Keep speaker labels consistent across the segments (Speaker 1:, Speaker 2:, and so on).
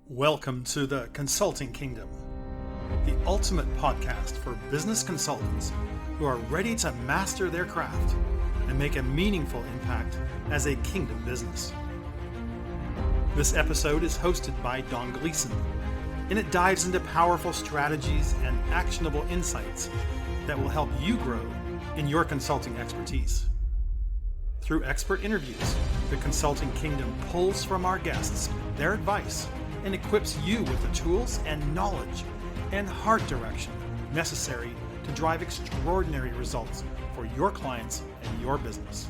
Speaker 1: Welcome to the Consulting Kingdom, the ultimate podcast for business consultants who are ready to master their craft and make a meaningful impact as a kingdom business. This episode is hosted by Gleason, and it dives into powerful strategies and actionable insights that will help you grow in your consulting expertise. Through expert interviews, the Consulting Kingdom pulls from our guests their advice and equips you with the tools and knowledge and heart direction necessary to drive extraordinary results for your clients and your business.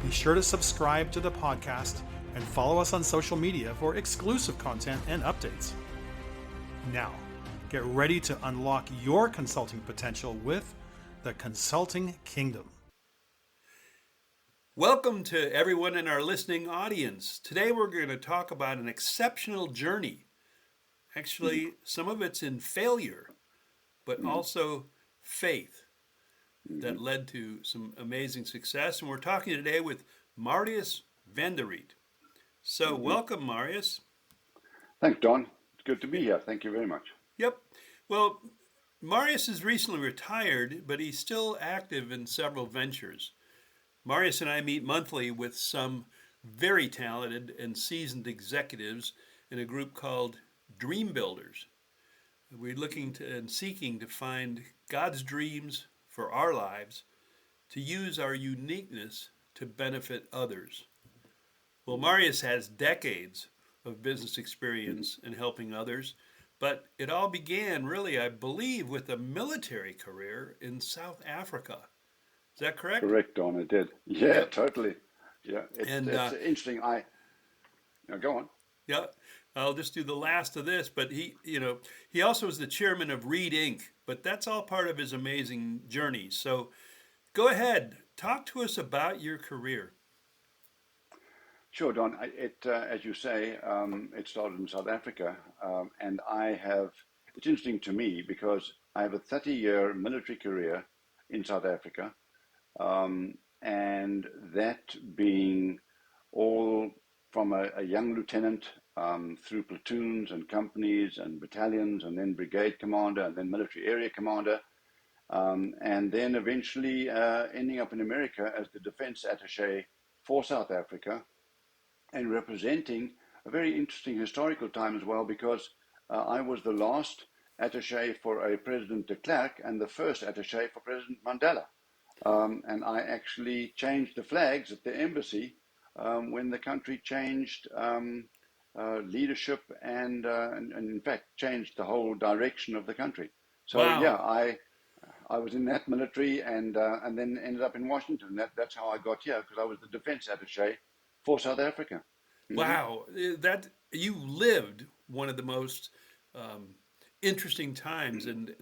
Speaker 1: Be sure to subscribe to the podcast and follow us on social media for exclusive content and updates. Now, get ready to unlock your consulting potential with the Consulting Kingdom.
Speaker 2: Welcome to everyone in our listening audience. Today we're going to talk about an exceptional journey. Actually, some of it's in failure, but also faith that led to some amazing success. And we're talking today with Marius van der Riet. So welcome, Marius.
Speaker 3: Thanks, Don. It's good to be here. Thank you very much.
Speaker 2: Yep. Well, Marius is recently retired, but he's still active in several ventures. Marius and I meet monthly with some very talented and seasoned executives in a group called Dream Builders. We're looking to and seeking to find God's dreams for our lives, to use our uniqueness to benefit others. Well, Marius has decades of business experience in helping others, but it all began really, I believe, with a military career in South Africa. Is that correct?
Speaker 3: Correct, Don, it did. Yeah, yep. Totally. Yeah, it's interesting. Go on.
Speaker 2: Yeah, I'll just do the last of this, but he also was the chairman of Riet Inc., but that's all part of his amazing journey. So go ahead, talk to us about your career.
Speaker 3: Sure, Don. As you say, it started in South Africa, and it's interesting to me because I have a 30-year military career in South Africa. And that being all from a young lieutenant through platoons and companies and battalions and then brigade commander and then military area commander and then eventually ending up in America as the defense attaché for South Africa and representing a very interesting historical time as well because I was the last attaché for a President de Klerk and the first attaché for President Mandela. And I actually changed the flags at the embassy when the country changed leadership and in fact changed the whole direction of the country. So wow. Yeah, I was in that military and then ended up in Washington. That's how I got here because I was the defense attaché for South Africa. Mm-hmm.
Speaker 2: Wow, that you lived one of the most interesting times, and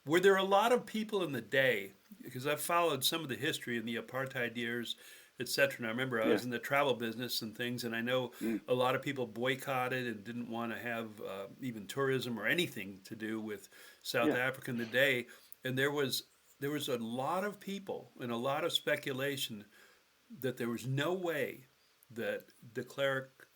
Speaker 2: were there a lot of people in the day. Because I've followed some of the history in the apartheid years, etc. And I remember I was in the travel business and things, and I know a lot of people boycotted and didn't want to have even tourism or anything to do with South Africa in the day. And there was a lot of people and a lot of speculation that there was no way that de Klerk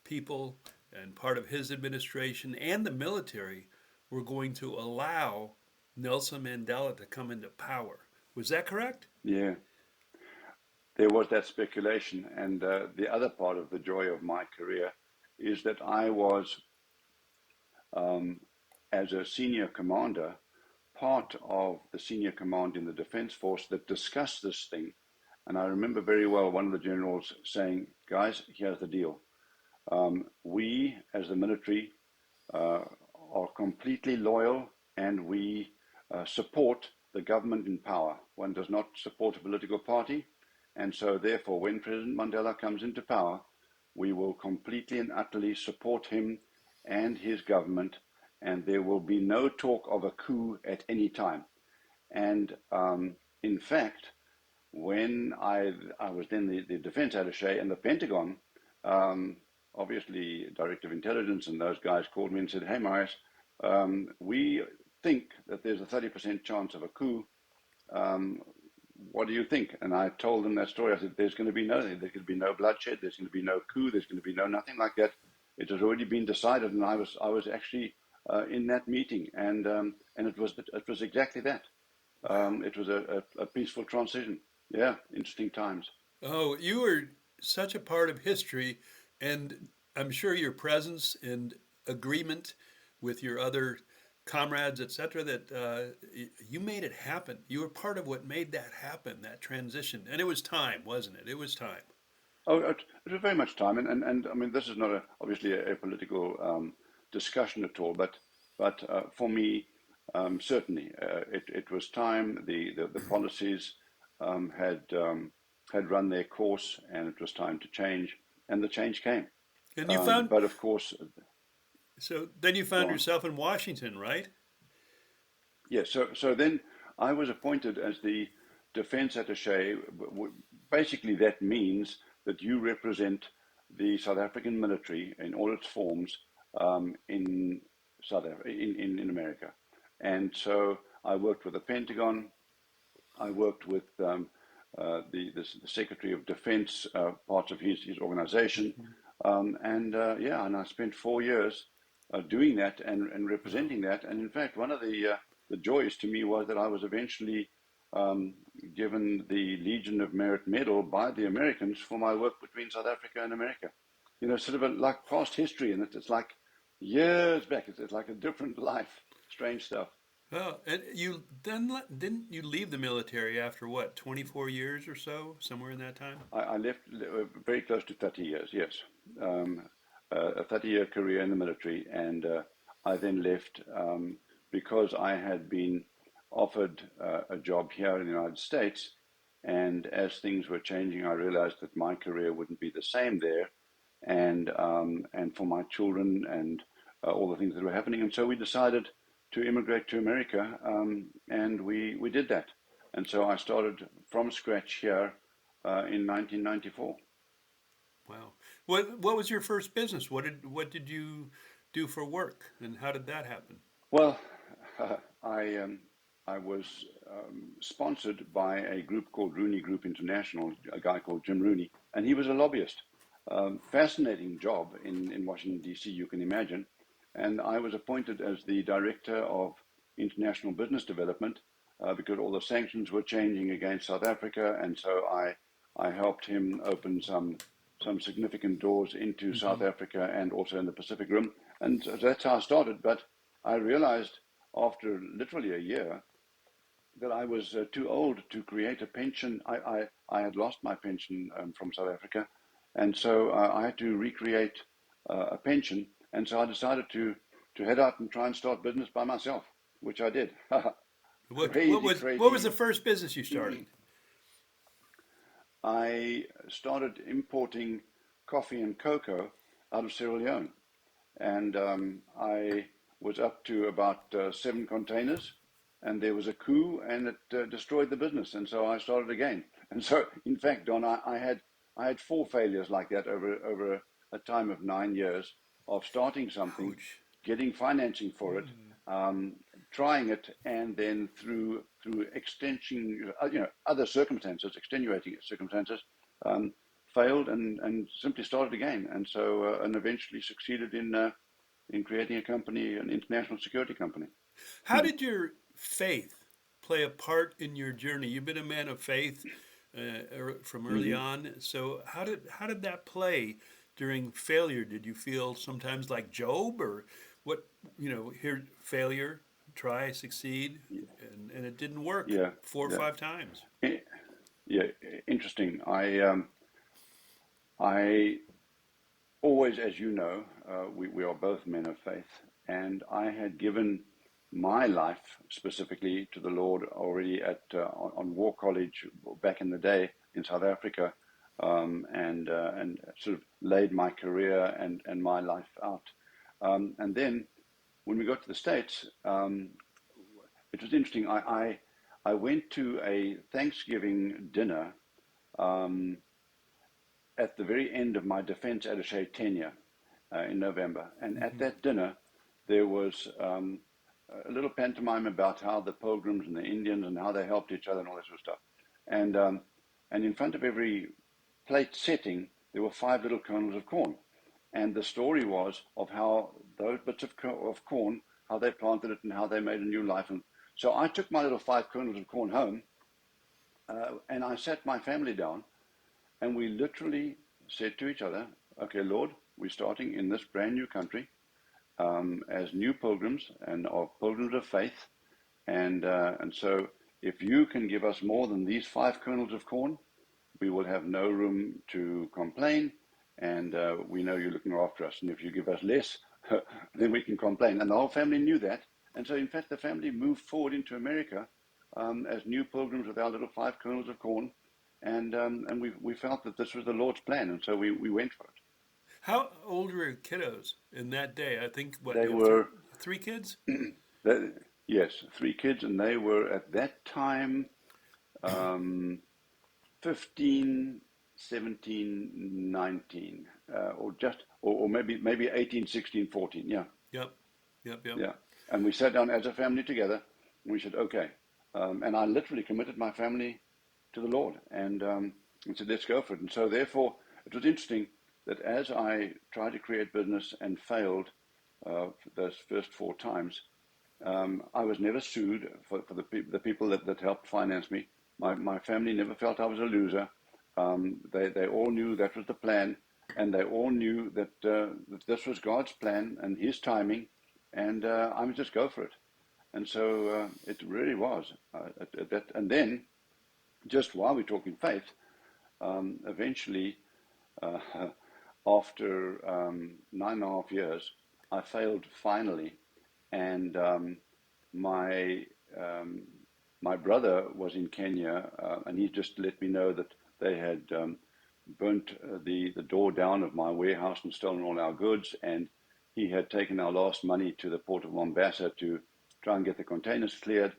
Speaker 2: people and part of his administration and the military were going to allow Nelson Mandela to come into power. Was that correct?
Speaker 3: Yeah. There was that speculation. And the other part of the joy of my career is that I was, as a senior commander, part of the senior command in the Defense Force that discussed this thing. And I remember very well one of the generals saying, guys, here's the deal. We, as the military, are completely loyal and we support the government in power. One does not support a political party. And so therefore, when President Mandela comes into power, we will completely and utterly support him and his government. And there will be no talk of a coup at any time. And in fact, when I was then the defense attaché in the Pentagon, obviously Director of Intelligence and those guys called me and said, hey, Marius, we think that there's a 30% chance of a coup. what do you think? And I told them that story. I said, there's going to be nothing. There's going to be no bloodshed. There's going to be no coup. There's going to be no nothing like that. It has already been decided, and I was actually in that meeting, and it was exactly that. It was a peaceful transition. Yeah, interesting times.
Speaker 2: Oh, you were such a part of history, and I'm sure your presence and agreement with your other comrades, etc., that you made it happen. You were part of what made that happen, that transition. And it was time, wasn't it? It was time.
Speaker 3: Oh, it was very much time, and I mean, this is not obviously a political discussion at all, but for me, certainly, it was time. The policies had run their course, and it was time to change, and the change came.
Speaker 2: And you found,
Speaker 3: But of course,
Speaker 2: so then you
Speaker 3: go
Speaker 2: found
Speaker 3: on.
Speaker 2: yourself in Washington, right?
Speaker 3: Yes, so then I was appointed as the defense attaché. Basically, that means that you represent the South African military in all its forms in in America. And so I worked with the Pentagon. I worked with the Secretary of Defense, parts of his organization, and I spent 4 years doing that and
Speaker 2: Wow.
Speaker 3: representing that. And in fact, one of the joys to me was that I was eventually um, given the Legion of Merit medal by the Americans for my work between South Africa and America. You know, sort of like past history, and it's like years back. It's like a different life. Strange stuff.
Speaker 2: Oh, and you then didn't you leave the military after what, 24 years or so, somewhere in that time?
Speaker 3: I left very close to 30 years, yes. Um, a 30-year career in the military, and I then left because I had been offered a job here in the United States. And as things were changing, I realized that my career wouldn't be the same there, and for my children and all the things that were happening. And so we decided to immigrate to America, and we did that. And so I started from scratch here in 1994.
Speaker 2: Wow. What was your first business? What did you do for work, and how did that happen?
Speaker 3: Well, I was sponsored by a group called Rooney Group International, a guy called Jim Rooney, and he was a lobbyist. Fascinating job in Washington, D.C., you can imagine. And I was appointed as the director of international business development because all the sanctions were changing against South Africa, and so I helped him open some significant doors into South
Speaker 2: Hmm.
Speaker 3: Africa and also in the Pacific Rim, and so that's how I started. But I realized after literally a year that I was too old to create a pension. I had lost my pension from South Africa, and so I had to recreate a pension. And so I decided to head out and try and start business by myself, which I did. Crazy,
Speaker 2: What was the
Speaker 3: crazy.
Speaker 2: first business you started?
Speaker 3: I started importing coffee and cocoa out of Sierra Leone, and I was up to about 7 containers, and there was a coup, and it destroyed the business, and so I started again. And so, in fact, Don, I had 4 failures like that over a time of 9 years of starting something,
Speaker 2: Ouch.
Speaker 3: getting financing for it, um, trying it, and then through extension, other circumstances, extenuating circumstances, um, failed and simply started again, and so and eventually succeeded in creating a company, an international security company.
Speaker 2: How did your faith play a part in your journey? You've been a man of faith from early
Speaker 3: Mm-hmm.
Speaker 2: on. So how did that play during failure? Did you feel sometimes like Job, or what? Here failure, try, succeed, and it didn't work
Speaker 3: Yeah,
Speaker 2: 4 or 5 times.
Speaker 3: yeah, yeah. Interesting. I always, as you know, we are both men of faith, and I had given my life specifically to the Lord already on War College back in the day in South Africa, and sort of laid my career and my life out. And then when we got to the States, it was interesting. I went to a Thanksgiving dinner um, at the very end of my defense attaché tenure in November. And at
Speaker 2: Hmm.
Speaker 3: that dinner, there was a little pantomime about how the pilgrims and the Indians and how they helped each other and all that sort of stuff. and in front of every plate setting, there were 5 little kernels of corn. And the story was of how those bits of corn, how they planted it and how they made a new life. And so I took my little 5 kernels of corn home, and I sat my family down, and we literally said to each other, okay, Lord, we're starting in this brand new country as new pilgrims and of pilgrims of faith. And so if you can give us more than these 5 kernels of corn, we will have no room to complain, and we know you're looking after us. And if you give us less, then we can complain. And the whole family knew that. And so, in fact, the family moved forward into America as new pilgrims with our little 5 kernels of corn. And we felt that this was the Lord's plan, and so we went for it.
Speaker 2: How old were your kiddos in that day? I think, what,
Speaker 3: They
Speaker 2: you have
Speaker 3: were,
Speaker 2: three kids?
Speaker 3: yes, 3 kids, and they were at that time 15, 17, 19, or maybe 18, 16, 14. Yeah,
Speaker 2: Yep, yep, yep.
Speaker 3: yeah. And we sat down as a family together, and we said, okay. And I literally committed my family to the Lord, and said, let's go for it. And so, therefore, it was interesting that as I tried to create business and failed those first 4 times, I was never sued for the people that helped finance me. My family never felt I was a loser. They all knew that was the plan, and they all knew that this was God's plan and His timing, and I would just go for it. And so it really was. And then, just while we're talking faith, eventually, after 9.5 years, I failed finally, and my my brother was in Kenya, and he just let me know that they had burnt the door down of my warehouse and stolen all our goods, and he had taken our last money to the port of Mombasa to try and get the containers cleared,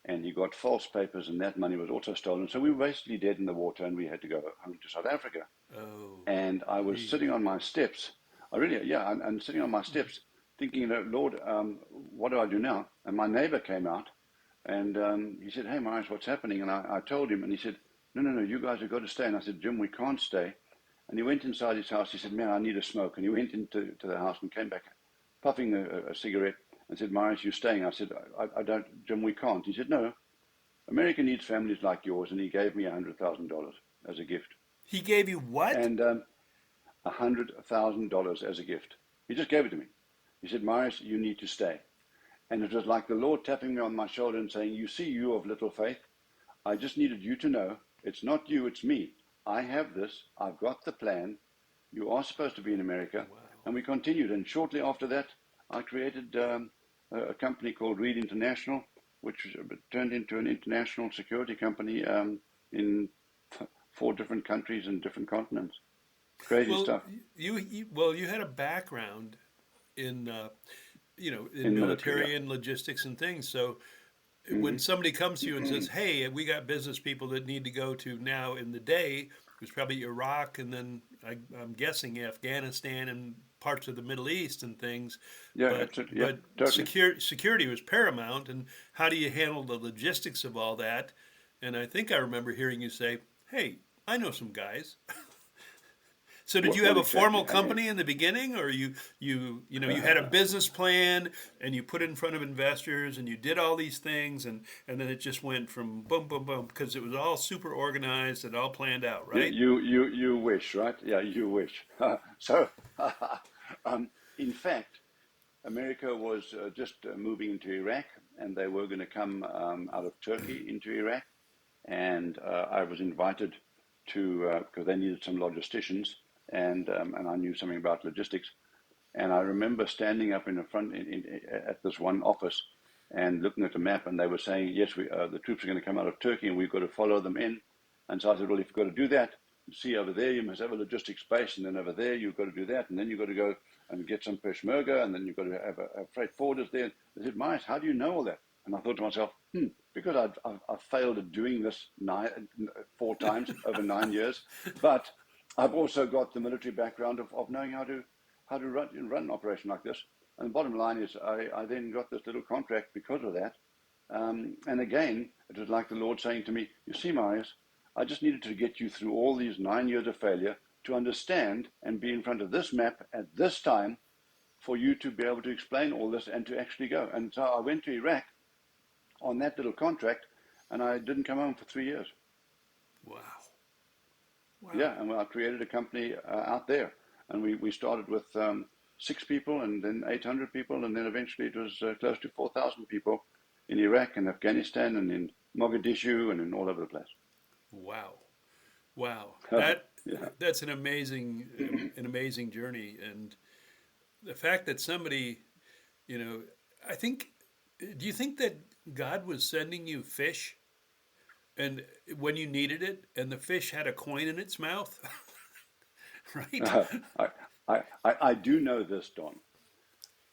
Speaker 3: and he got false papers, and that money was also stolen. So we were basically dead in the water, and we had to go home to South Africa.
Speaker 2: Oh,
Speaker 3: And I was sitting on my steps. I'm sitting on my steps thinking, Lord, what do I do now? And my neighbor came out, and he said, hey, Marius, what's happening? And I told him, and he said, no, you guys have got to stay. And I said, Jim, we can't stay. And he went inside his house. He said, man, I need a smoke. And he went into the house and came back puffing a cigarette and said, Marius, you're staying. I said, I don't, Jim, we can't. He said, no, America needs families like yours. And he gave me $100,000 as a gift.
Speaker 2: he gave you what?
Speaker 3: And $100,000 as a gift. He just gave it to me. He said, Marius, you need to stay. And it was like the Lord tapping me on my shoulder and saying, you see, you of little faith, I just needed you to know it's not you, it's me. I have this. I've got the plan. You are supposed to be in America.
Speaker 2: Wow.
Speaker 3: And we continued. And shortly after that, I created a company called Riet International, which turned into an international security company in 4 different countries and different continents. Crazy stuff.
Speaker 2: You had a background in in military and logistics and things. So when somebody comes to you and says, "Hey, we got business people that need to go to now," in the day, it was probably Iraq, and then I'm guessing Afghanistan and parts of the Middle East and things.
Speaker 3: Yeah,
Speaker 2: but
Speaker 3: totally.
Speaker 2: security was paramount. And how do you handle the logistics of all that? And I think I remember hearing you say, "Hey, I know some guys." So did you have a formal company in the beginning, or you had a business plan and you put it in front of investors and you did all these things, and then it just went from boom, boom, boom, because it was all super organized and all planned out, right?
Speaker 3: You wish, right? Yeah, you wish. So, in fact, America was just moving into Iraq, and they were going to come out of Turkey into Iraq, and I was invited to because they needed some logisticians. And I knew something about logistics, and I remember standing up in the front at this one office and looking at the map, and they were saying, yes, the troops are going to come out of Turkey, and we've got to follow them in. And so I said, well, if you've got to do that, see over there, you must have a logistics base, and then over there you've got to do that, and then you've got to go and get some Peshmerga, and then you've got to have a freight forwarders there. They said, Marius, how do you know all that? And I thought to myself, because I've failed at doing this 4 times over 9 years, but I've also got the military background of knowing how to run an operation like this. And the bottom line is I then got this little contract because of that. And again, it was like the Lord saying to me, you see, Marius, I just needed to get you through all these 9 years of failure to understand and be in front of this map at this time for you to be able to explain all this and to actually go. And so I went to Iraq on that little contract, and I didn't come home for 3 years.
Speaker 2: Wow. Wow.
Speaker 3: Yeah, and I created a company out there, and we started with 6 people, and then 800 people, and then eventually it was close to 4,000 people in Iraq and Afghanistan and in Mogadishu and in all over the place.
Speaker 2: Wow. Wow.
Speaker 3: Yeah.
Speaker 2: That's an amazing journey. And the fact that somebody, I think, do you think that God was sending you fish and when you needed it and the fish had a coin in its mouth? Right?
Speaker 3: I do know this, Don,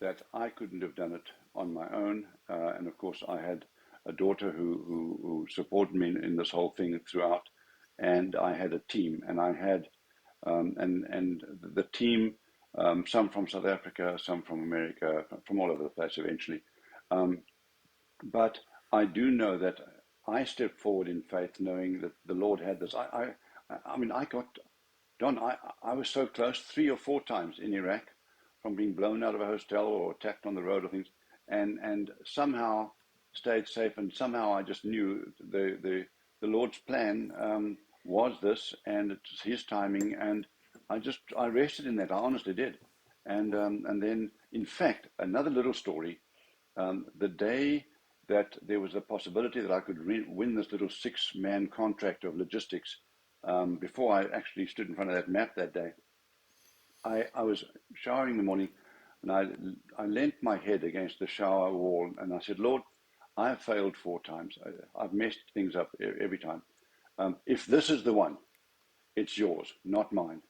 Speaker 3: that I couldn't have done it on my own. And of course, I had a daughter who supported me in this whole thing throughout. And I had a team, and I had, and the team, some from South Africa, some from America, from all over the place eventually. But I do know that I stepped forward in faith, knowing that the Lord had this. I mean, Don, I was so close 3 or 4 times in Iraq from being blown out of a hostel or attacked on the road or things, and somehow stayed safe, and somehow I just knew the Lord's plan was this, and it's His timing, and I rested in that. I honestly did, and then in fact another little story. The day that there was a possibility that I could win this little 6-man contract of logistics, before I actually stood in front of that map that day, I was showering in the morning, and I leant my head against the shower wall, and I said, Lord, I have failed 4 times. I've messed things up every time. If this is the one, it's yours, not mine.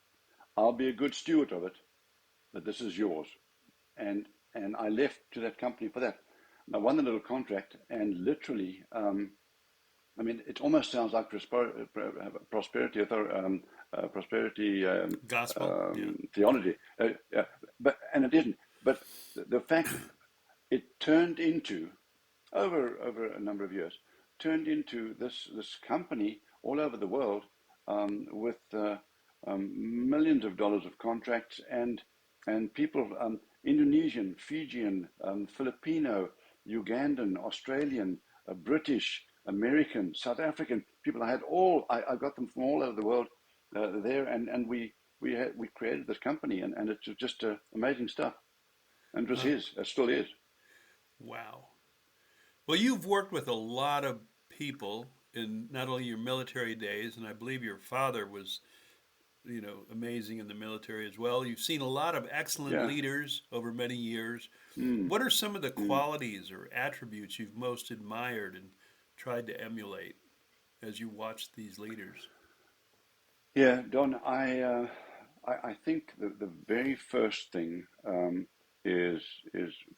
Speaker 3: I'll be a good steward of it, but this is yours. And I left to that company for that. And I won the little contract, and literally, I mean, it almost sounds like prosperity
Speaker 2: Gospel.
Speaker 3: theology, and it isn't. But the fact it turned into, over a number of years, turned into this company all over the world, with millions of dollars of contracts, and people, Indonesian, Fijian, Filipino, Ugandan, Australian, British, American, South African people. I got them from all over the world there, and we created this company, and it's just amazing stuff. And it was his, it still is.
Speaker 2: Wow. Well, you've worked with a lot of people in not only your military days, and I believe your father was, amazing in the military as well. You've seen a lot of excellent leaders over many years. What are some of the qualities or attributes you've most admired and tried to emulate as you watch these leaders?
Speaker 3: Yeah, Don, I think the very first thing is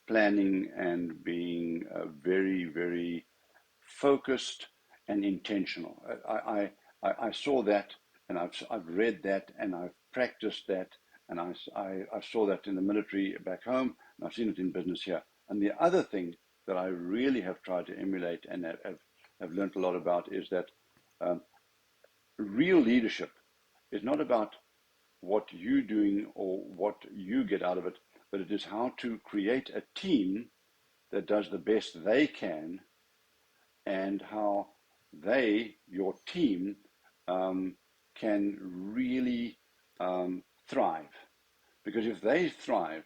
Speaker 3: planning and being very, very focused and intentional. I saw that, and I've read that, and I've practiced that, and I saw that in the military back home, and I've seen it in business here. And the other thing that I really have tried to emulate and have learned a lot about is that real leadership is not about what you're doing or what you get out of it, but it is how to create a team that does the best they can, and how your team, can really thrive. Because if they thrive,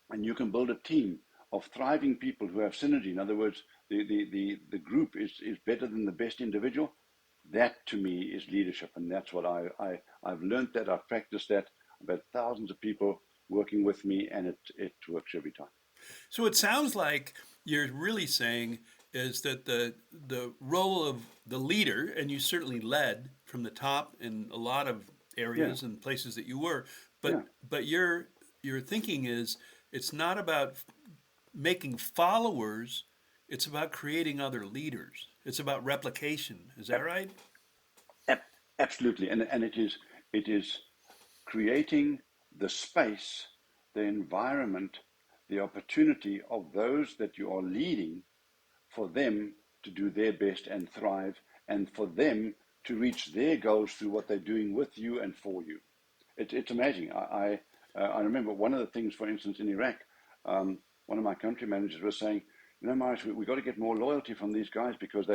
Speaker 3: and you can build a team of thriving people who have synergy, in other words, the group is better than the best individual, that to me is leadership. And that's what I've learned that, I've practiced that. I've had thousands of people working with me, and it works every time.
Speaker 2: So it sounds like you're really saying is that the role of the leader, and you certainly led from the top in a lot of areas and places that you were, but your thinking is it's not about making followers, it's about creating other leaders. It's about replication. Is that right?
Speaker 3: Absolutely, and it is creating the space, the environment, the opportunity of those that you are leading, for them to do their best and thrive, and for them to reach their goals through what they're doing with you and for you. It's amazing. I remember one of the things, for instance, in Iraq, one of my country managers was saying, Marius, we got to get more loyalty from these guys because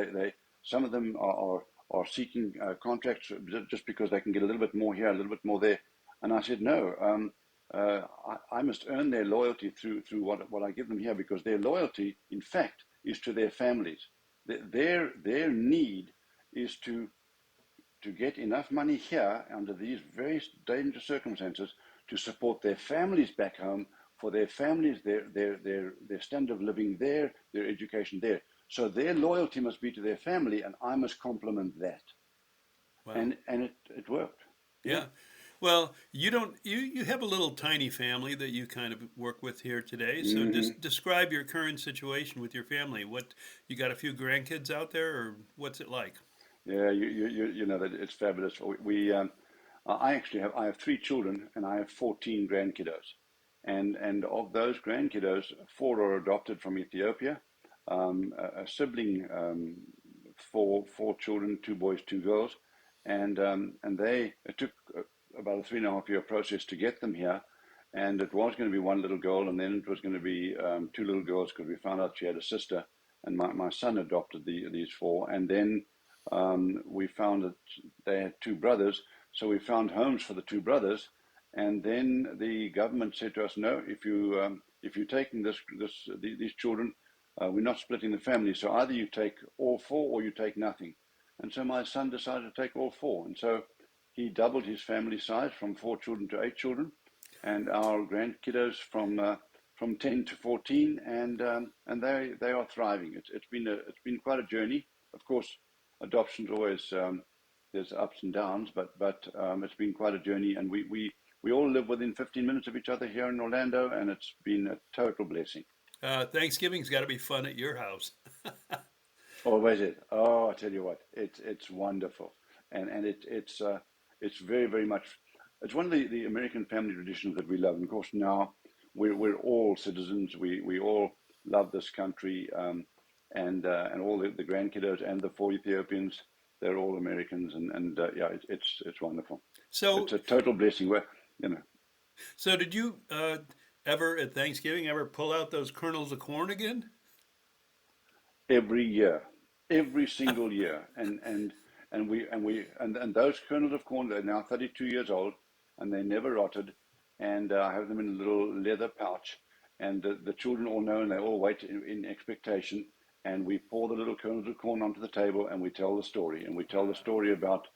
Speaker 3: some of them are seeking contracts just because they can get a little bit more here, a little bit more there. And I said, no, I must earn their loyalty through what I give them here, because their loyalty, in fact, is to their families. Their need is to get enough money here under these very dangerous circumstances to support their families back home, for their families, their standard of living there, their education there. So their loyalty must be to their family, and I must complement that.
Speaker 2: Wow.
Speaker 3: And it worked.
Speaker 2: Yeah. Well, you have a little tiny family that you kind of work with here today. So describe your current situation with your family. What, you got a few grandkids out there, or what's it like?
Speaker 3: Yeah, you know that it's fabulous. I have 3 children and I have 14 grandkiddos, and of those grandkiddos, 4 are adopted from Ethiopia. A sibling, 4 children, 2 boys, 2 girls, and it took about a 3.5 year process to get them here, and it was going to be 1 little girl, and then it was going to be 2 little girls, because we found out she had a sister, and my son adopted these 4, and then we found that they had 2 brothers, so we found homes for the 2 brothers, and then the government said to us, no, if you're taking these children, we're not splitting the family, so either you take all 4 or you take nothing. And so my son decided to take all 4, and so he doubled his family size from 4 children to 8 children, and our grandkiddos from 10 to 14, and they are thriving. It's been quite a journey. Of course, adoption's always there's ups and downs, but it's been quite a journey, and we all live within 15 minutes of each other here in Orlando, and it's been a total blessing.
Speaker 2: Thanksgiving's got to be fun at your house.
Speaker 3: Always it. Oh, I tell you what, it's wonderful, and it's very, very much. It's one of the American family traditions that we love. And of course, now we're all citizens. We all love this country, and all the grandkiddos and the 4 Ethiopians, they're all Americans, and yeah, it's wonderful.
Speaker 2: So
Speaker 3: it's a total blessing.
Speaker 2: So did you ever at Thanksgiving ever pull out those kernels of corn again?
Speaker 3: Every year, every single year, and those kernels of corn, they're now 32 years old, and they never rotted, and I have them in a little leather pouch, and the children all know, and they all wait in expectation, and we pour the little kernels of corn onto the table, and we tell the story, about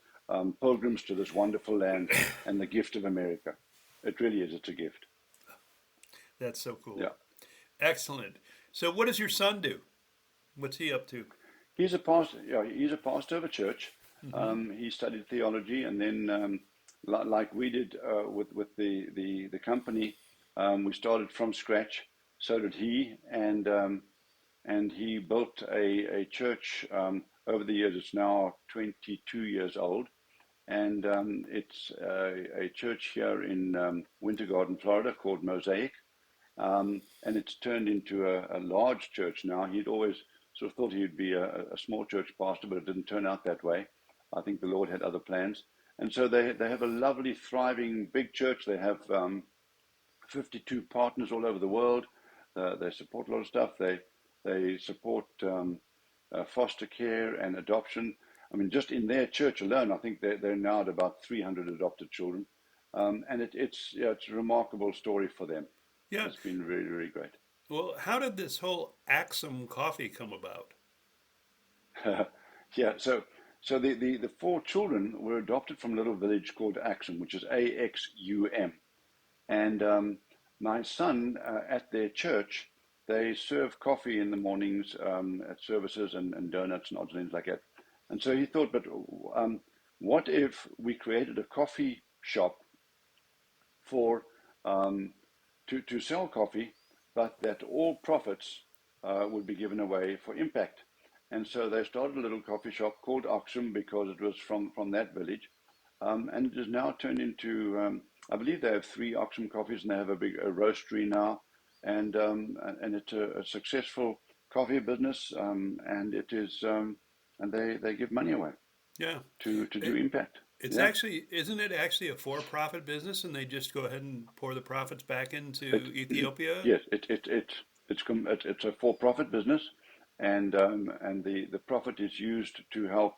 Speaker 3: pilgrims to this wonderful land and the gift of America. It really is. It's a gift.
Speaker 2: That's so cool.
Speaker 3: Yeah.
Speaker 2: Excellent. So what does your son do? What's he up to?
Speaker 3: He's a pastor. Yeah, he's a pastor of a church. He studied theology, and then, like we did with the company, we started from scratch. So did he, and he built a church over the years. It's now 22 years old, and it's a church here in Winter Garden, Florida, called Mosaic, and it's turned into a large church now. He'd always sort of thought he'd be a small church pastor, but it didn't turn out that way. I think the Lord had other plans. And so they have a lovely, thriving, big church. They have 52 partners all over the world. They support a lot of stuff. They support foster care and adoption. I mean, just in their church alone, I think they're now at about 300 adopted children. And it's a remarkable story for them.
Speaker 2: Yeah.
Speaker 3: It's been really, really great.
Speaker 2: Well, how did this whole Axum coffee come about?
Speaker 3: Yeah, so the 4 children were adopted from a little village called Axum, which is AXUM. And my son, at their church, they serve coffee in the mornings at services, and donuts and odds and ends like that. And so he thought, but what if we created a coffee shop for to sell coffee, but that all profits would be given away for impact. And so they started a little coffee shop called Oxum, because it was from that village. And it has now turned into, I believe they have 3 Oxum coffees, and they have a roastery now. And it's a successful coffee business, and it is, and they give money away.
Speaker 2: Yeah.
Speaker 3: to do
Speaker 2: It,
Speaker 3: impact.
Speaker 2: it's
Speaker 3: Yeah,
Speaker 2: actually, isn't it actually a for-profit business and they just go ahead and pour the profits back into
Speaker 3: it
Speaker 2: Ethiopia?
Speaker 3: yes, it's a for-profit business, and the profit is used to help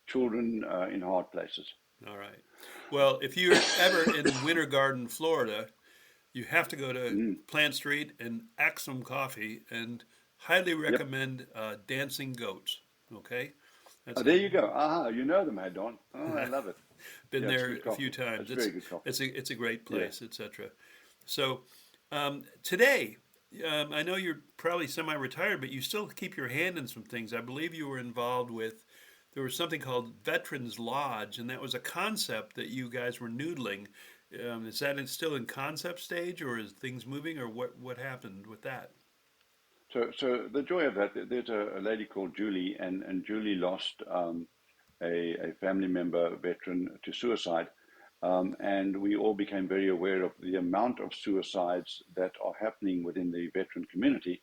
Speaker 3: children in hard places.
Speaker 2: All right. Well, if you're ever in Winter Garden, Florida, you have to go to
Speaker 3: Mm.
Speaker 2: Plant Street and Axum Coffee and highly
Speaker 3: Yep.
Speaker 2: recommend Dancing Goats. Okay?
Speaker 3: Oh,
Speaker 2: That's a
Speaker 3: there you go. Aha, you know them, hey Don. Oh, I love it.
Speaker 2: been
Speaker 3: Yeah, it's
Speaker 2: there
Speaker 3: good
Speaker 2: a few
Speaker 3: coffee.
Speaker 2: times.
Speaker 3: It's very good coffee.
Speaker 2: It's a great
Speaker 3: Yeah.
Speaker 2: place, etc. So today, I know you're probably semi-retired, but you still keep your hand in some things. I believe you were involved with. There was something called Veterans Lodge, and that was a concept that you guys were noodling. Is that still in concept stage, or is things moving, or what happened with that?
Speaker 3: So the joy of that, there's a lady called Julie, and Julie lost a family member, veteran, to suicide. And we all became very aware of the amount of suicides that are happening within the veteran community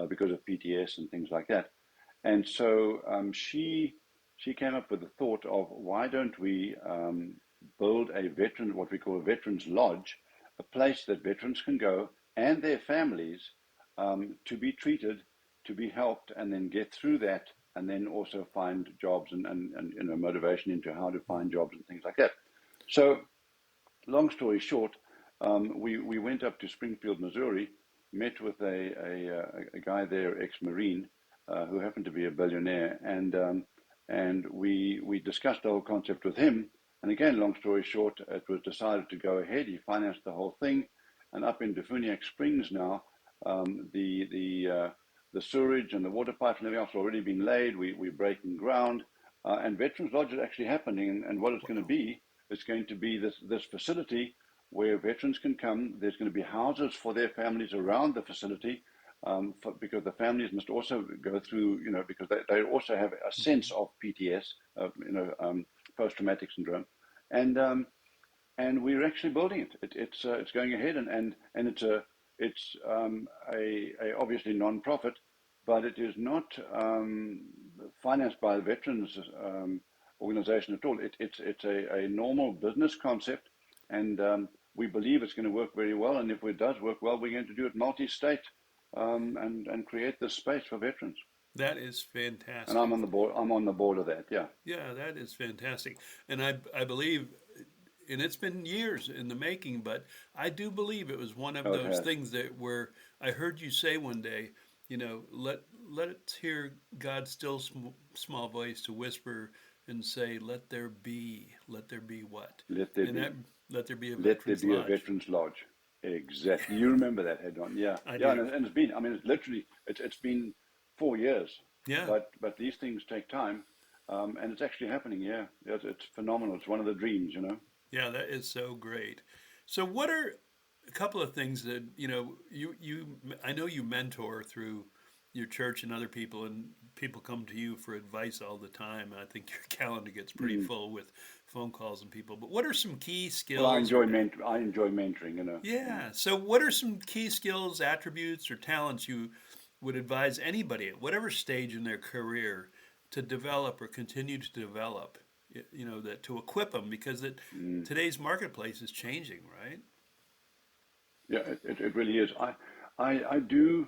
Speaker 3: because of PTS and things like that. And so she came up with the thought of why don't we build a veteran, what we call a veterans lodge, a place that veterans can go and their families to be treated, to be helped, and then get through that, and then also find jobs and motivation into how to find jobs and things like that. So, long story short, we went up to Springfield, Missouri, met with a guy there, ex-Marine, who happened to be a billionaire, and we discussed the whole concept with him. And again, long story short, it was decided to go ahead. He financed the whole thing, and up in Defuniak Springs now, the sewerage and the water pipes and everything else have already been laid. We're breaking ground, and Veterans Lodge is actually happening. And what it's going to
Speaker 2: Wow.
Speaker 3: be, it's going to be this facility where veterans can come. There's going to be houses for their families around the facility, because the families must also go through, because they also have a
Speaker 2: Hmm.
Speaker 3: sense of PTS, post-traumatic syndrome, and we're actually building it. It's going ahead, and it's a obviously non-profit, but it is not financed by the veterans organization at all. It's a normal business concept, and we believe it's going to work very well. And if it does work well, we're going to do it multi-state, and create this space for veterans.
Speaker 2: That is
Speaker 3: And I'm
Speaker 2: fantastic.
Speaker 3: on the board. I'm on the board of that. Yeah.
Speaker 2: Yeah, that is fantastic. And I believe, and it's been years in the making, but I do believe it was one of
Speaker 3: Oh, it
Speaker 2: those
Speaker 3: has.
Speaker 2: things that where I heard you say one day, let us hear God's still small voice to whisper and say, let there be what?
Speaker 3: Let there
Speaker 2: And that,
Speaker 3: be.
Speaker 2: let there be a
Speaker 3: Let there
Speaker 2: veterans
Speaker 3: be a
Speaker 2: lodge.
Speaker 3: veterans lodge. Exactly. You remember that, Hedon? Yeah,
Speaker 2: I
Speaker 3: yeah.
Speaker 2: do.
Speaker 3: And it's been. I mean, it's literally. It's been 4 years,
Speaker 2: Yeah.
Speaker 3: but these things take time, and it's actually happening. Yeah, it's phenomenal. It's one of the dreams, you know.
Speaker 2: Yeah, that is so great. So, what are a couple of things that I know you mentor through your church and other people, and people come to you for advice all the time. I think your calendar gets pretty
Speaker 3: Mm.
Speaker 2: full with phone calls and people. But what are some key
Speaker 3: Well,
Speaker 2: skills or
Speaker 3: I enjoy mentoring. You know. Mm.
Speaker 2: yeah? So, what are some key skills, attributes, or talents you would advise anybody at whatever stage in their career to develop or continue to develop? That to equip them because
Speaker 3: Mm.
Speaker 2: today's marketplace is changing, right?
Speaker 3: Yeah, it really is. I do.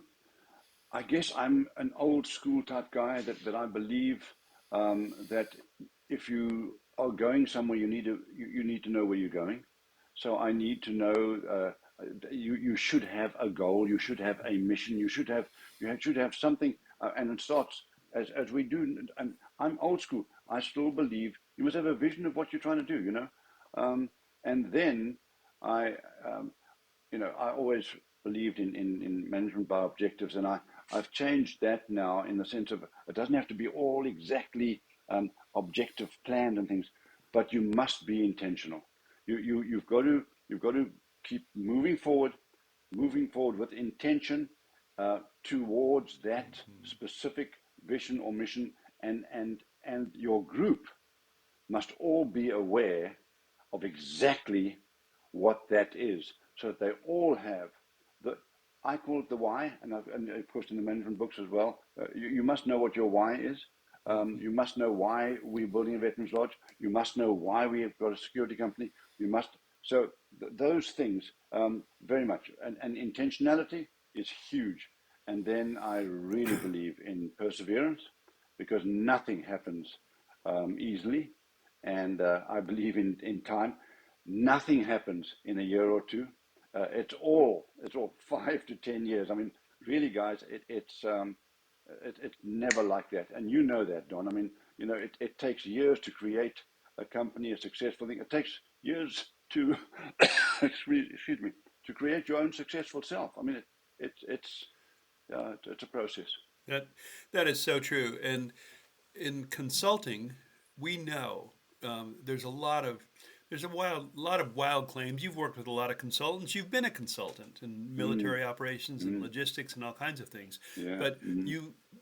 Speaker 3: I guess I'm an old school type guy that I believe that if you are going somewhere, you need to know where you're going. So I need to know. You should have a goal. You should have a mission. You should have something. And it starts as we do. And I'm old school. I still believe you must have a vision of what you're trying to do. Um, and then I um, I always believed in management by objectives, and I've changed that now in the sense of it doesn't have to be all exactly objective planned and things, but you must be intentional. You've got to keep moving forward with intention towards that specific vision or mission, and your group must all be aware of exactly what that is, so that they all have the. I call it the why, and of course in the management books as well. You must know what your why is, You must know why we're building a Veterans Lodge. You must know why we have got a security company. You must. So those things, very much. And intentionality is huge. And then I really believe in perseverance, because nothing happens easily. And I believe in time. Nothing happens in a year or two. It's all 5 to 10 years. I mean, really, guys, it's never like that, and you know that, Don. I mean, it takes years to create a company, a successful thing. It takes years to excuse me, to create your own successful self. I mean, it's a process.
Speaker 2: That that is so true. And in consulting, we know there's a lot of lot of wild claims. You've worked with a lot of consultants. You've been a consultant in
Speaker 3: Mm,
Speaker 2: military operations and
Speaker 3: mm,
Speaker 2: logistics and all kinds of things.
Speaker 3: yeah.
Speaker 2: But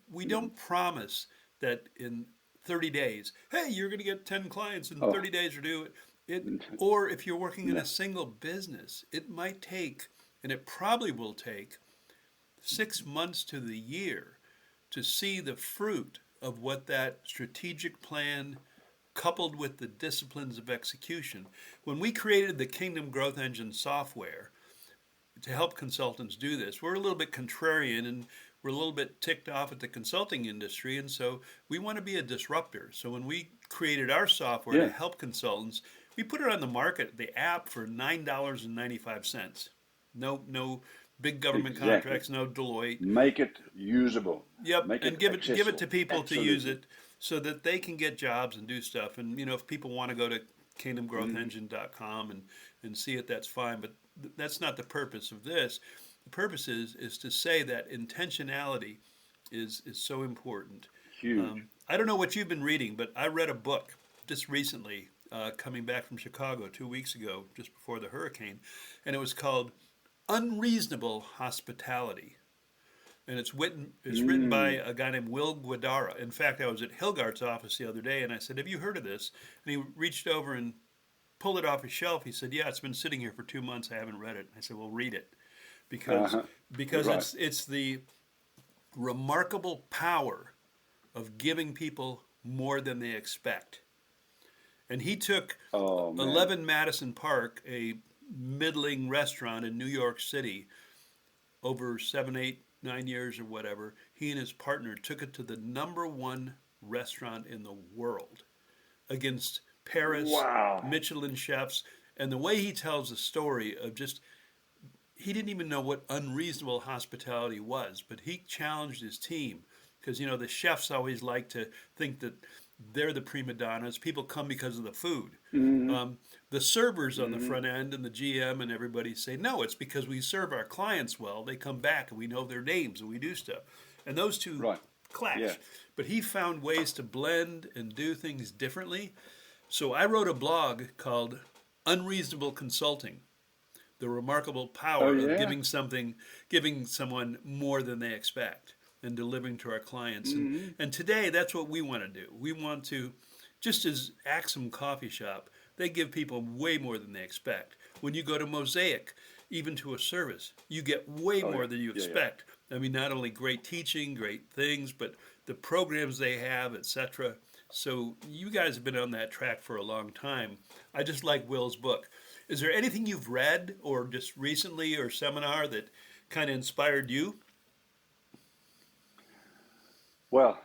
Speaker 2: we don't promise that in 30 days, hey, you're going to get 10 clients in
Speaker 3: Oh,
Speaker 2: 30 days or do it. Or if you're working in
Speaker 3: no.
Speaker 2: a single business, it might take, and it probably will take, 6 months to the year to see the fruit of what that strategic plan coupled with the disciplines of execution. When we created the Kingdom Growth Engine software to help consultants do this, we're a little bit contrarian and we're a little bit ticked off at the consulting industry, and so we want to be a disruptor. So when we created our software to
Speaker 3: Yeah,
Speaker 2: help consultants, we put it on the market, the app, for $9.95. No big government
Speaker 3: exactly.
Speaker 2: contracts, no Deloitte.
Speaker 3: Make it usable.
Speaker 2: Yep,
Speaker 3: Make
Speaker 2: and
Speaker 3: it
Speaker 2: give it to
Speaker 3: accessible.
Speaker 2: people to use
Speaker 3: Absolutely.
Speaker 2: it so that they can get jobs and do stuff. And if people want to go to kingdomgrowthengine.com and see it, that's fine. But that's not the purpose of this. The purpose is to say that intentionality is so important.
Speaker 3: Huge.
Speaker 2: I don't know what you've been reading, but I read a book just recently, coming back from Chicago 2 weeks ago, just before the hurricane, and it was called Unreasonable Hospitality, and it's written by
Speaker 3: Mm.
Speaker 2: a guy named Will Guadara. In fact, I was at Hilgart's office the other day, and I said, "Have you heard of this?" And he reached over and pulled it off his shelf. He said, "Yeah, it's been sitting here for 2 months. I haven't read it." I said, "Well, read it, because
Speaker 3: Uh-huh.
Speaker 2: because
Speaker 3: Right.
Speaker 2: it's the remarkable power of giving people more than they expect." And he took
Speaker 3: Oh, man.
Speaker 2: 11 Madison Park, a middling restaurant in New York City, over 7, 8, 9 years or whatever. He and his partner took it to the number one restaurant in the world against Paris,
Speaker 3: Wow.
Speaker 2: Michelin chefs. And the way he tells the story of just, he didn't even know what unreasonable hospitality was, but he challenged his team because, the chefs always like to think that they're the prima donnas. People come because of the food.
Speaker 3: Mm-hmm.
Speaker 2: The servers on the
Speaker 3: Mm-hmm.
Speaker 2: front end and the GM and everybody say, no, it's because we serve our clients well. They come back and we know their names and we do stuff. And those two
Speaker 3: Right. Yeah.
Speaker 2: clash. But he found ways to blend and do things differently. So I wrote a blog called Unreasonable Consulting: The Remarkable
Speaker 3: Oh,
Speaker 2: Power of
Speaker 3: yeah.
Speaker 2: giving someone more than they expect and delivering to our clients. And
Speaker 3: Mm-hmm.
Speaker 2: and today that's what we want to do. We want to, just as Axum Coffee Shop, they give people way more than they expect. When you go to Mosaic, even to a service, you get way
Speaker 3: Oh,
Speaker 2: more
Speaker 3: yeah.
Speaker 2: than you
Speaker 3: Yeah, yeah.
Speaker 2: expect. I mean, not only great teaching, great things, but the programs they have, etc. So you guys have been on that track for a long time. I just like Will's book. Is there anything you've read or just recently or seminar that kind of inspired you?
Speaker 3: Well,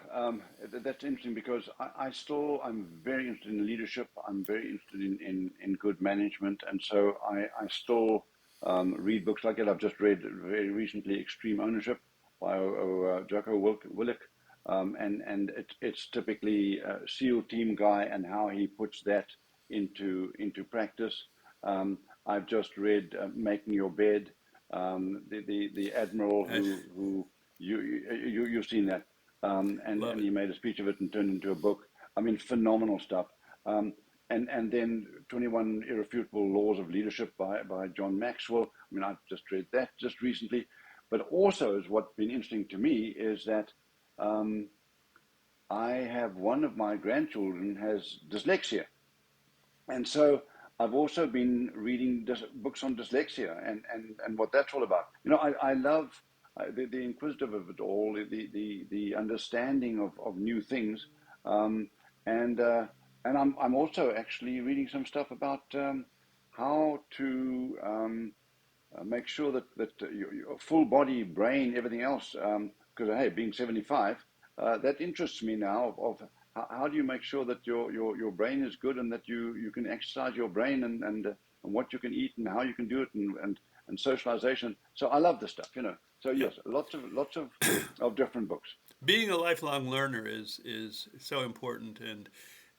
Speaker 3: that's interesting because I'm very interested in leadership. I'm very interested in good management. And so I still read books like it. I've just read very recently Extreme Ownership by Jocko Willink. And it's typically a SEAL team guy and how he puts that into practice. I've just read Making Your Bed, the admiral
Speaker 2: I
Speaker 3: who you've seen that,
Speaker 2: love
Speaker 3: and
Speaker 2: it.
Speaker 3: he made a speech of it and turned it into a book. I mean, phenomenal stuff. Um, and then 21 Irrefutable Laws of Leadership by John Maxwell. I mean, I've just read that just recently. But also, is what's been interesting to me is that um, I have one of my grandchildren has dyslexia, and so I've also been reading books on dyslexia and what that's all about. I love the inquisitive of it all, the understanding of new things. And I'm also actually reading some stuff about how to make sure that your full body, brain, everything else. Because hey, being 75, that interests me now. Of how do you make sure that your brain is good and that you can exercise your brain and what you can eat and how you can do it and socialization. So I love this stuff, you know. So
Speaker 2: Yeah.
Speaker 3: yes, lots of different books.
Speaker 2: Being a lifelong learner is so important, and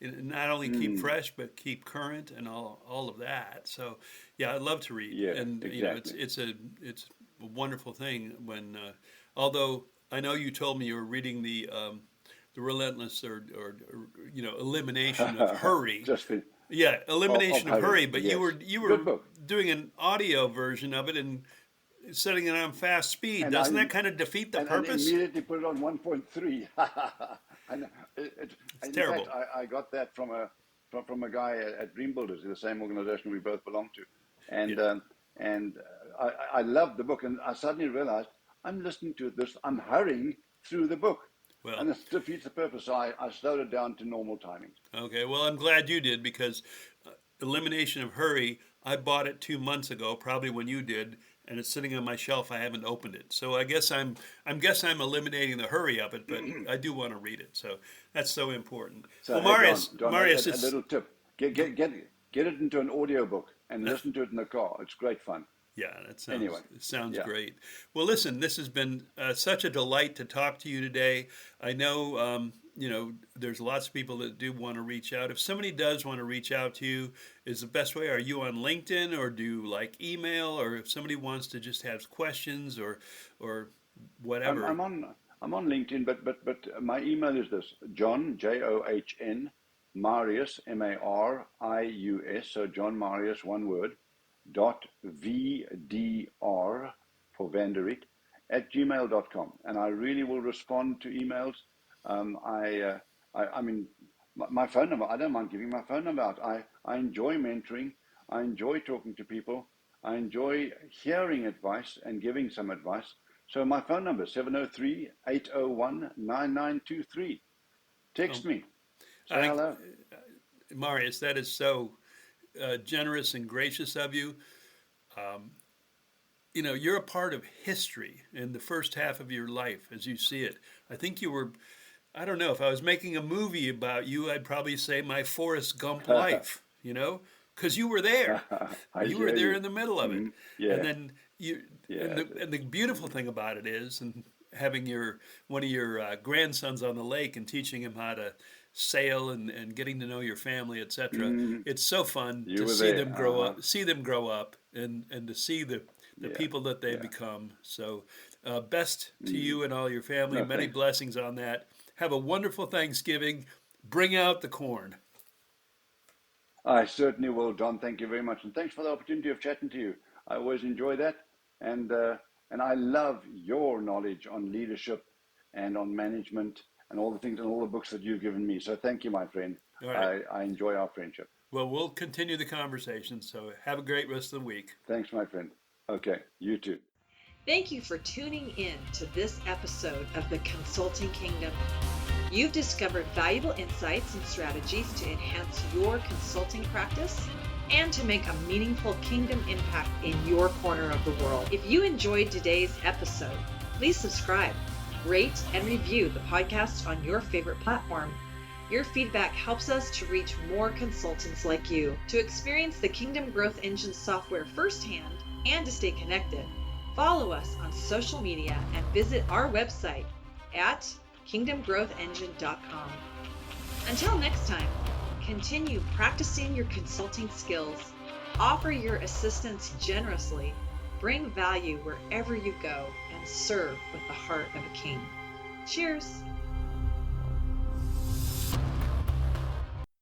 Speaker 2: not only keep fresh but keep current and all of that. So yeah, I love to read,
Speaker 3: Yeah,
Speaker 2: and
Speaker 3: exactly.
Speaker 2: it's a wonderful thing when although I know you told me you were reading the relentless or elimination of hurry.
Speaker 3: Just the
Speaker 2: Yeah,
Speaker 3: of
Speaker 2: elimination of
Speaker 3: hurry.
Speaker 2: hurry, but
Speaker 3: Yes,
Speaker 2: you
Speaker 3: good
Speaker 2: were
Speaker 3: book.
Speaker 2: doing an audio version of it and setting it on fast speed.
Speaker 3: And I
Speaker 2: Doesn't that kind of defeat the
Speaker 3: and
Speaker 2: purpose?
Speaker 3: immediately put it on 1.3. And
Speaker 2: It's
Speaker 3: in fact,
Speaker 2: terrible.
Speaker 3: I got that from a guy at Dream Builders, the same organization we both belong to,
Speaker 2: Yeah.
Speaker 3: and I loved the book, and I suddenly realized I'm listening to this, I'm hurrying through the book,
Speaker 2: Well,
Speaker 3: and it defeats the purpose. So I slowed it down to normal timing.
Speaker 2: okay. Well, I'm glad you did because Elimination of Hurry, I bought it 2 months ago, probably when you did, and it's sitting on my shelf. I haven't opened it, so I'm eliminating the hurry of it, but I do want to read it. So that's so important.
Speaker 3: So
Speaker 2: Well,
Speaker 3: hey,
Speaker 2: Marius,
Speaker 3: Don,
Speaker 2: Marius,
Speaker 3: a
Speaker 2: it's
Speaker 3: little tip: get it into an audiobook and listen to it in the car. It's great fun.
Speaker 2: yeah, that
Speaker 3: Anyway,
Speaker 2: sounds
Speaker 3: yeah.
Speaker 2: great. Well, listen, this has been such a delight to talk to you today. I know, there's lots of people that do want to reach out. If somebody does want to reach out to you, is the best way? Are you on LinkedIn, or do you like email, or if somebody wants to just have questions or
Speaker 3: I'm,
Speaker 2: whatever?
Speaker 3: I'm on I'm on LinkedIn, but my email is this: John John Marius Marius. So John Marius, one word, dot VDR for Vanderit at gmail.com. And I really will respond to emails. Um, I, uh, I mean, my phone number, I don't mind giving my phone number out. I enjoy mentoring. I enjoy talking to people. I enjoy hearing advice and giving some advice. So my phone number is 703-801-9923.
Speaker 2: Oh,
Speaker 3: Text me. Say
Speaker 2: I,
Speaker 3: hello.
Speaker 2: Marius, that is so generous and gracious of you. You're a part of history in the first half of your life as you see it. I think you were, I don't know, if I was making a movie about you, I'd probably say my Forrest Gump life, because you were there.
Speaker 3: I
Speaker 2: You were
Speaker 3: hear
Speaker 2: there
Speaker 3: you.
Speaker 2: in the middle of it. And
Speaker 3: Yeah,
Speaker 2: then
Speaker 3: yeah.
Speaker 2: and the beautiful thing about it is, and having one of your grandsons on the lake and teaching him how to sail and getting to know your family, etc.
Speaker 3: Mm,
Speaker 2: It's so fun
Speaker 3: you
Speaker 2: to
Speaker 3: were
Speaker 2: see
Speaker 3: there.
Speaker 2: them grow
Speaker 3: Uh-huh.
Speaker 2: up, and to see the
Speaker 3: Yeah,
Speaker 2: people that they
Speaker 3: yeah.
Speaker 2: become. So, best to
Speaker 3: Mm.
Speaker 2: you and all your family.
Speaker 3: No,
Speaker 2: Many
Speaker 3: thanks.
Speaker 2: blessings on that. Have a wonderful Thanksgiving. Bring out the corn.
Speaker 3: I certainly will, Don. Thank you very much, and thanks for the opportunity of chatting to you. I always enjoy that, and and I love your knowledge on leadership and on management and all the things and all the books that you've given me. So thank you, my friend.
Speaker 2: All right.
Speaker 3: I enjoy our friendship.
Speaker 2: Well, we'll continue the conversation. So, have a great rest of the week.
Speaker 3: Thanks, my friend. Okay, you too.
Speaker 4: Thank you for tuning in to this episode of the Consulting Kingdom. You've discovered valuable insights and strategies to enhance your consulting practice and to make a meaningful kingdom impact in your corner of the world. If you enjoyed today's episode, please subscribe, rate, and review the podcast on your favorite platform. Your feedback helps us to reach more consultants like you. To experience the Kingdom Growth Engine software firsthand and to stay connected, follow us on social media and visit our website at kingdomgrowthengine.com. Until next time, continue practicing your consulting skills, offer your assistance generously, bring value wherever you go, and serve with the heart of a king. Cheers!